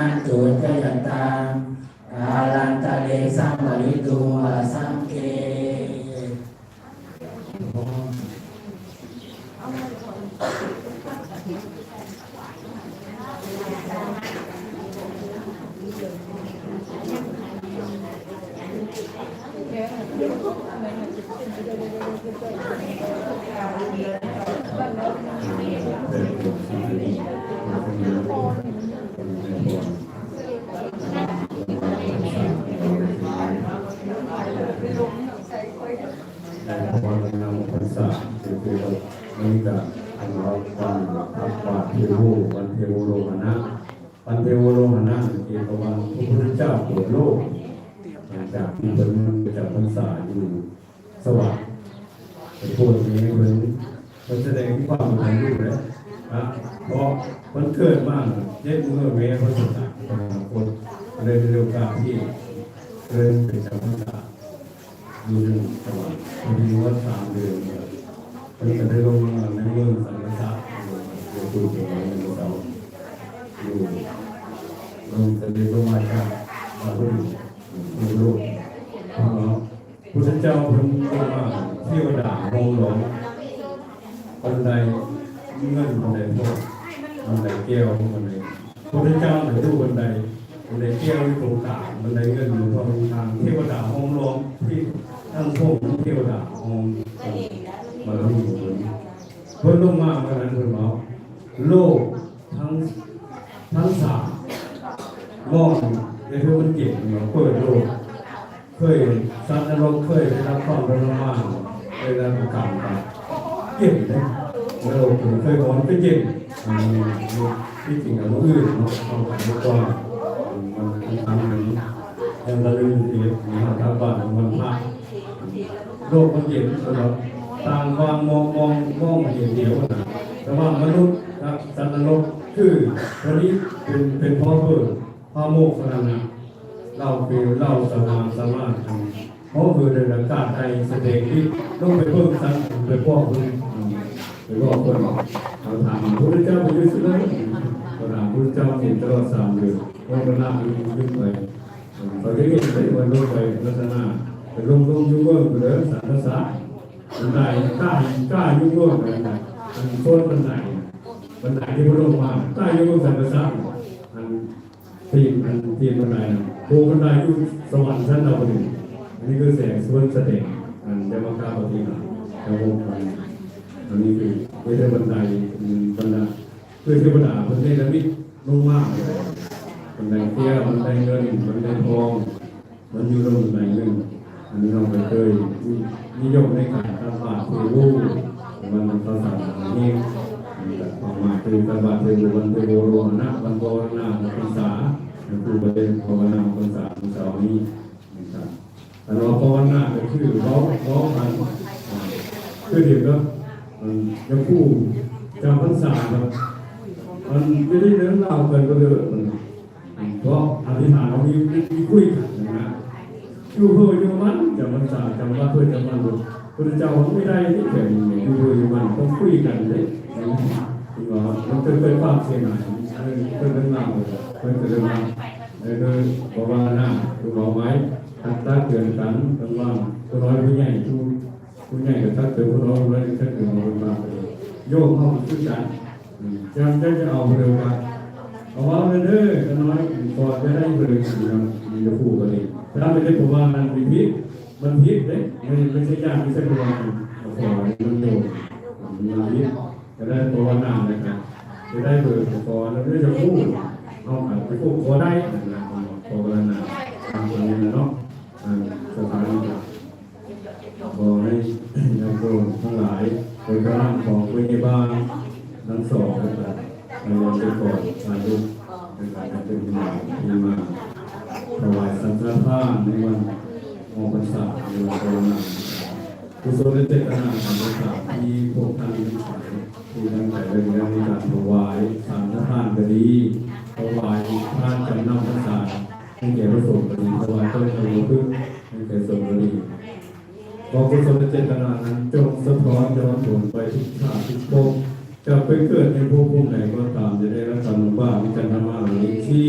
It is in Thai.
นจุดกยันตังกาลันตะเลสัมปริตุวาสังเกวันนำพรรษาคือมันกับวันทับบาทเทวูวันเทวโลหณะวันเทวโลหณะเกี่ยวกับวันพระพุทธเจ้าเปิดโลกหลังจากที่เป็นจากพรรษาอยู่สวรรค์แต่พวกนี้มันแสดงความเป็นอยู่เลยนะเพราะมันเกิดมากเจ็ดเมื่อเมษพระสุตตะคนเลยเร็วกาที่เริ่มเป็นจากพรรษาอยู่ในสวรรค์มีวัด3 เดือนมันจะได้ลงมาในเมืองสังฆะอยู่ตัวเองในเสาอยู่ลงจะได้ลงมาจากมาบุญในโลกเพราะพุทธเจ้าเพิ่งลงมาเที่ยวด่าโมหลงบันไดเงินบันไดทองบันไดแก้วบันไดพุทธเจ้าไหนดูบันไดแก้วที่ตรงกลางบันไดเงินอยู่ตรงกลางเทวดาห้องล้อมที่ทั้งพวกเทวดาห้องมาแล้วอยู่เพิ่นลงมาเมื่อนั้นเพิ่นบอกโลกทั้ง3มองในทุกมันเก็บเปิดโลกเคยสัตว์นรกเคยได้รับความทรมานได้รับกรรมไปเก็บเลยโลกเคยร้อนไปเก็บที่จริงแล้วอื่นเนาะเอาไปก่อนมันทำนี้ยังระลึกถึงมีหาทางบ้านมันพลาดโลกมันเย็นสำหรับต่างวางมองเห็นเดียวนะแต่ว่ามนุษย์สัตว์นรกคือวันนี้เป็นพ่อเพื่อพ่อโมกขนาดนั้นเราคือเราสามารถทำเพราะคือในอากาศไทยแสดงที่ต้องไปเพิ่มสัตว์ไปพวกคนเราถามพระเจ้าไปยืดสุดเลยเราถามพระเจ้าเห็นตลอด3 เดือนวันละนาขึ้นไปตอนนี้ไปวันลงไปลักษณะไปลงยุ่งเวิร์กเลยสารศาสตร์บันไดกล้ายุ่งเวิร์กอะไรมันโซนบันไดที่พระลงมากล้ายุ่งเวิร์กสารศาสตร์ทีมบันไดนะโบบันไดอยู่สวรรค์ชั้นดาวดึงอันนี้คือแสงส่วนแสดงจะมาก้าวปฏิบัติแล้ววงอันนี้คือไม่ใช่บันไดเพื่อเทวดาบันไดละมิดลงมากบันไดเตี้ยบันไดเงินบันไดทองมันอยู่ตรงบันไดเงินอันนี้เราเคยนิยมในการทำบาตรเทวูวันภาษานี้ความหมายคือการบาตรเทวูวันเทโวโรหณะวันภาวนาภาษาคือประเด็นภาวนาภาษานี้นะครับแต่เราภาวนาก็คือร้องมันคือเดี๋ยวก็จะพูดจำภาษาครับมันไม่ได้เรื่องเล่ากันก็เลยเพราะอธิษฐานเรามีคุยกันนะอยู่เพื่ออยู่มันจำภาษาจำว่าเพื่อจำมันพระเจ้าไม่ได้ที่แข็งอยู่เพื่ออยู่มันต้องคุยกันเลยที่ว่ามันเป็นความเสียหายเป็นเรื่องเล่าเป็นเรื่องเล่าเลยบอกว่าหน้าคือบอกไว้ถ้าเกิดกันต้องว่าผู้น้อยผู้ใหญ่ผู้ใหญ่กับถ้าเกิดผู้น้อยผู้เล็กถ้าเกิดมาเป็นมาโยกเข้าขึ้นกันจะเอาเร็วกันเอาว่าเด้อจะน้อยก่อนจะได้เร็วมีจะพูดกันเองถ้าไม่ได้ผมว่ามันพิษเลยไม่ใช่ยากไม่ใช่ตัวขอมันโยมันพิษจะได้ตัวหน้านะครับจะได้เบอร์ขอแล้วไม่จะพูดเอาไปพูดขอได้นะขอหน้าทำตัวนี้นะเนาะสถานีบอกให้ยังโดนทั้งหลายโดยการของวิญญาณทั้งสองนะครับในวันเกิดก่อนอายุในการเป็นที่มาถวายสังฆทานในวันออกพรรษาในวันภาวนากุศลเจตนาของพรรษาที่พวกท่านที่ตั้งใจเรื่องในการถวายสังฆทานก็ดีถวายทานจำนำพรรษาให้แก่พระสงฆ์ก็ดีถวายต้นไม้พึ่งให้แก่สงฆ์ก็ดีขอกุศลเจตนานั้นจงสะท้อนย้อนผลไปทุกชาติทุกภพจะไปเกิดในภพภูมิไหนก็ตามจะได้รับการบ้าวิจารณ์มาหรือที่